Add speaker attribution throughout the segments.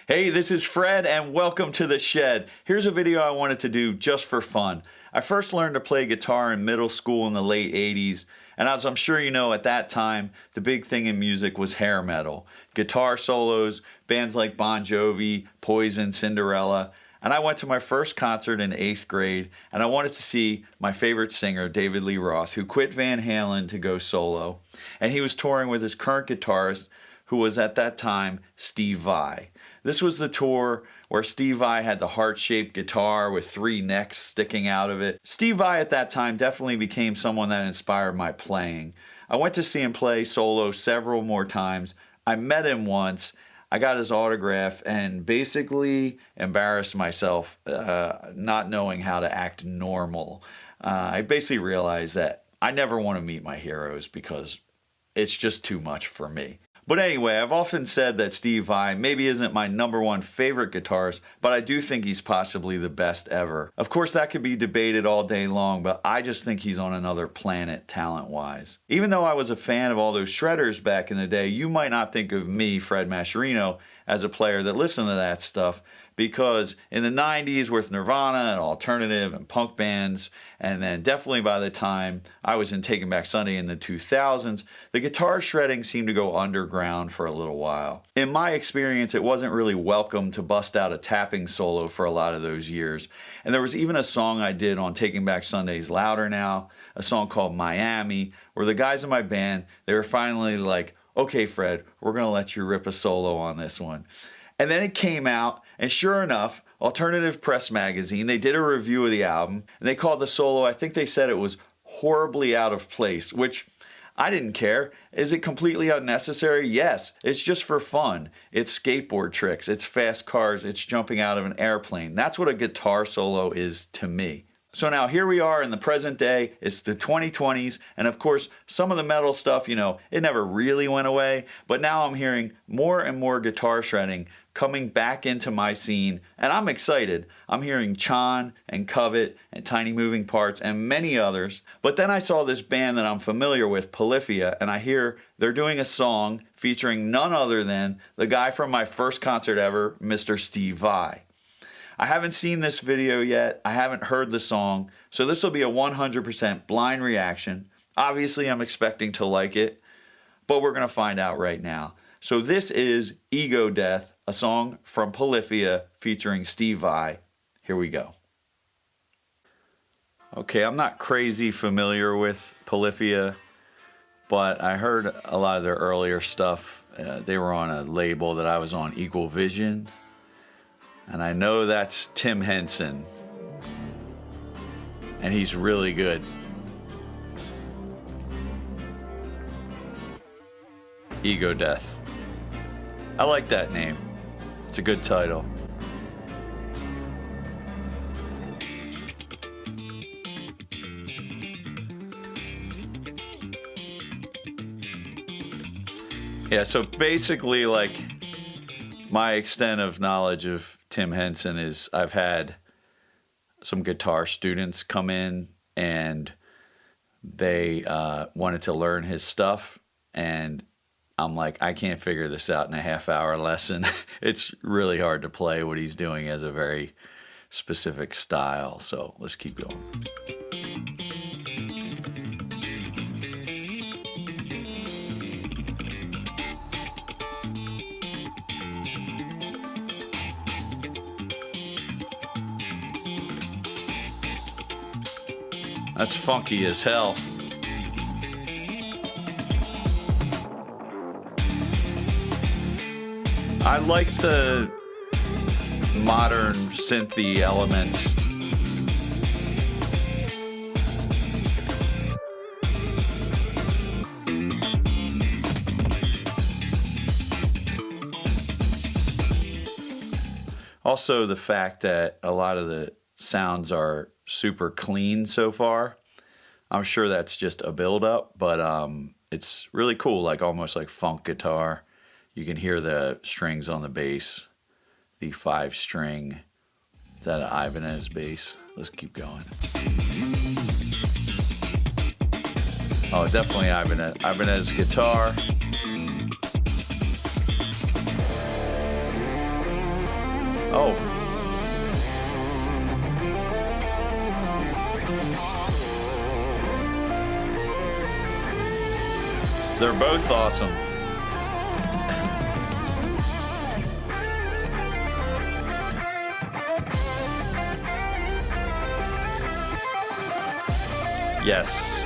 Speaker 1: Hey, this is Fred and welcome to The Shed. Here's a video I wanted to do just for fun. I first learned to play guitar in middle school in the late 80s, and as I'm sure you know, at that time, the big thing in music was hair metal. Guitar solos, bands like Bon Jovi, Poison, Cinderella, and I went to my first concert in 8th grade, and I wanted to see my favorite singer, David Lee Roth, who quit Van Halen to go solo, and he was touring with his current guitarist, who was at that time Steve Vai. This was the tour where Steve Vai had the heart-shaped guitar with 3 necks sticking out of it. Steve Vai at that time definitely became someone that inspired my playing. I went to see him play solo several more times. I met him once. I got his autograph and basically embarrassed myself not knowing how to act normal. I basically realized that I never want to meet my heroes because it's just too much for me. But anyway, I've often said that Steve Vai maybe isn't my #1 favorite guitarist, but I do think he's possibly the best ever. Of course, that could be debated all day long, but I just think he's on another planet talent-wise. Even though I was a fan of all those shredders back in the day, you might not think of me, Fred Mascherino, as a player that listened to that stuff, because in the 90s with Nirvana and alternative and punk bands, and then definitely by the time I was in Taking Back Sunday in the 2000s, the guitar shredding seemed to go underground for a little while. In my experience, it wasn't really welcome to bust out a tapping solo for a lot of those years. And there was even a song I did on Taking Back Sunday's Louder Now, a song called Miami, where the guys in my band, they were finally like, okay, Fred, we're going to let you rip a solo on this one. And then it came out, and sure enough, Alternative Press Magazine, they did a review of the album, and they called the solo, I think they said it was horribly out of place, which I didn't care. Is it completely unnecessary? Yes, it's just for fun. It's skateboard tricks, it's fast cars, it's jumping out of an airplane. That's what a guitar solo is to me. So now here we are in the present day, it's the 2020s, and of course some of the metal stuff, you know, it never really went away, but now I'm hearing more and more guitar shredding coming back into my scene, and I'm excited. I'm hearing Chon and Covet and Tiny Moving Parts and many others, but then I saw this band that I'm familiar with, Polyphia, and I hear they're doing a song featuring none other than the guy from my first concert ever, Mr. Steve Vai. I haven't seen this video yet, I haven't heard the song, so this will be a 100% blind reaction. Obviously I'm expecting to like it, but we're going to find out right now. So this is Ego Death, a song from Polyphia featuring Steve Vai. Here we go. Okay, I'm not crazy familiar with Polyphia, but I heard a lot of their earlier stuff. They were on a label that I was on, Equal Vision. And I know that's Tim Henson. And he's really good. Ego Death. I like that name. It's a good title. Yeah, so basically, like, my extent of knowledge of Tim Henson is I've had some guitar students come in and they wanted to learn his stuff, and I'm like, I can't figure this out in a half-hour lesson. It's really hard to play what he's doing as a very specific style, so let's keep going. That's funky as hell. I like the modern synthy elements. Also, the fact that a lot of the sounds are super clean so far. I'm sure that's just a build-up, but it's really cool, like almost like funk guitar. You can hear the strings on the bass, the 5-string Is that an Ibanez bass? Let's keep going. Oh, definitely Ibanez. Ibanez guitar. Oh. They're both awesome. Yes.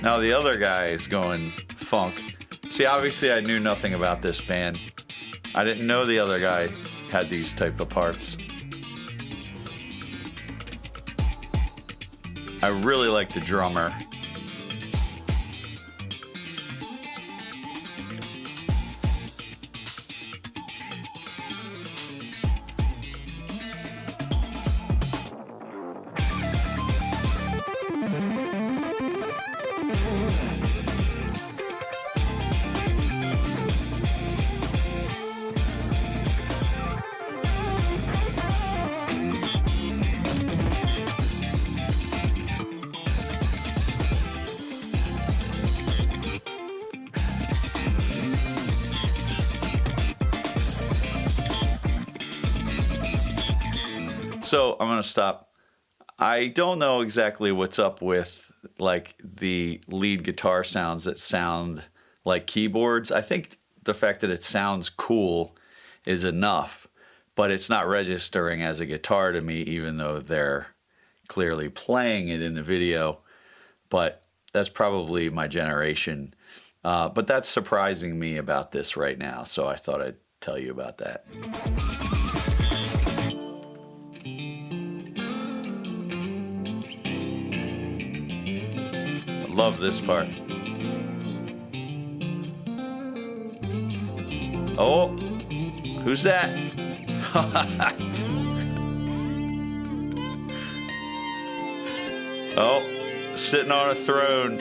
Speaker 1: Now the other guy is going funk. See, obviously I knew nothing about this band. I didn't know the other guy had these type of parts. I really like the drummer. So I'm gonna stop. I don't know exactly what's up with like the lead guitar sounds that sound like keyboards. I think the fact that it sounds cool is enough, but it's not registering as a guitar to me, even though they're clearly playing it in the video. But that's probably my generation. But that's surprising me about this right now, so I thought I'd tell you about that. Love this part. Oh, who's that? Oh, sitting on a throne.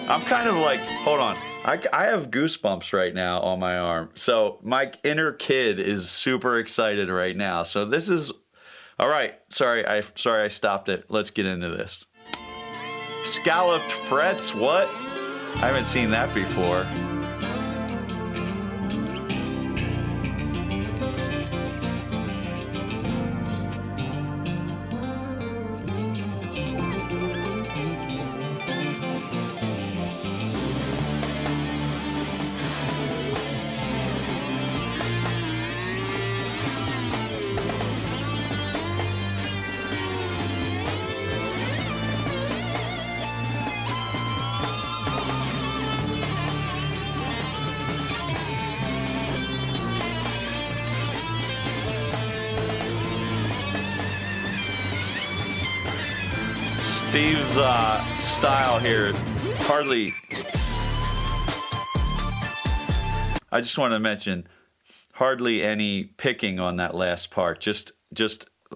Speaker 1: I'm kind of like, hold on. I have goosebumps right now on my arm. So my inner kid is super excited right now. So this is, all right. Sorry I stopped it. Let's get into this. Scalloped frets, what? I haven't seen that before. Steve's style here, hardly. I just want to mention, hardly any picking on that last part. Just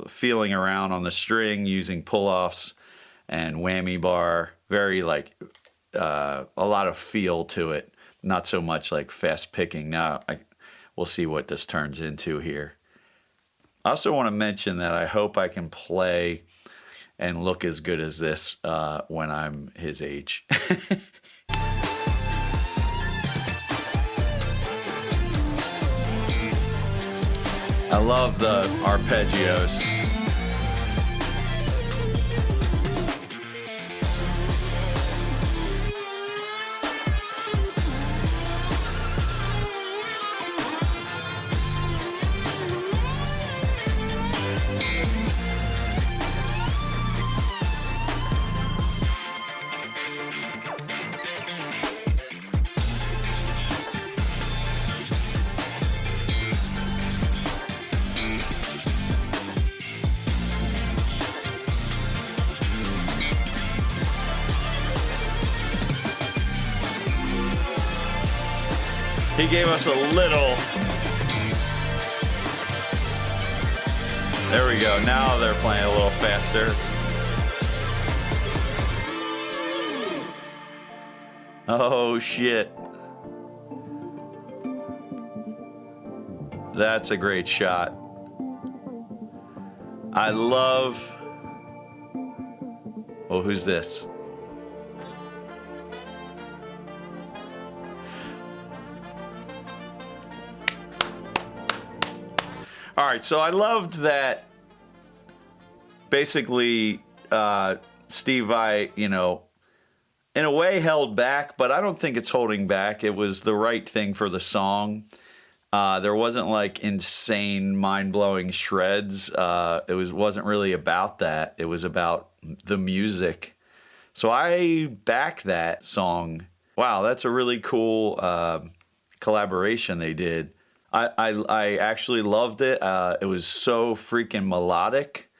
Speaker 1: feeling around on the string, using pull-offs and whammy bar. Very like a lot of feel to it. Not so much like fast picking. Now we'll see what this turns into here. I also want to mention that I hope I can play and look as good as this when I'm his age. I love the arpeggios. He gave us a little. There we go. Now they're playing a little faster. Oh shit. That's a great shot. I love... Oh, who's this? All right, so I loved that basically Steve Vai, you know, in a way held back, but I don't think it's holding back. It was the right thing for the song. There wasn't like insane, mind-blowing shreds. It wasn't really about that. It was about the music. So I back that song. Wow, that's a really cool collaboration they did. I actually loved it. It was so freaking melodic,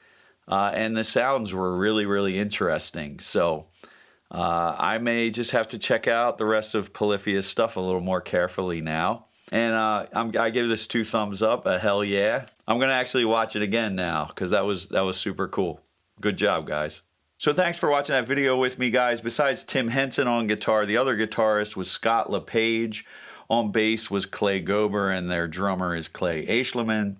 Speaker 1: and the sounds were really, really interesting. So I may just have to check out the rest of Polyphia's stuff a little more carefully now. And I give this 2 thumbs up, a hell yeah. I'm gonna actually watch it again now because that was super cool. Good job, guys. So thanks for watching that video with me, guys. Besides Tim Henson on guitar, the other guitarist was Scott LePage. On bass was Clay Gober, and their drummer is Clay Aishleman.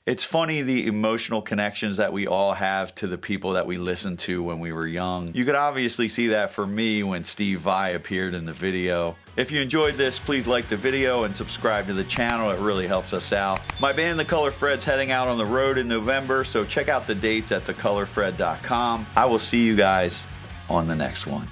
Speaker 1: It's funny the emotional connections that we all have to the people that we listened to when we were young. You could obviously see that for me when Steve Vai appeared in the video. If you enjoyed this, please like the video and subscribe to the channel. It really helps us out. My band, The Color Fred's heading out on the road in November, so check out the dates at thecolorfred.com. I will see you guys on the next one.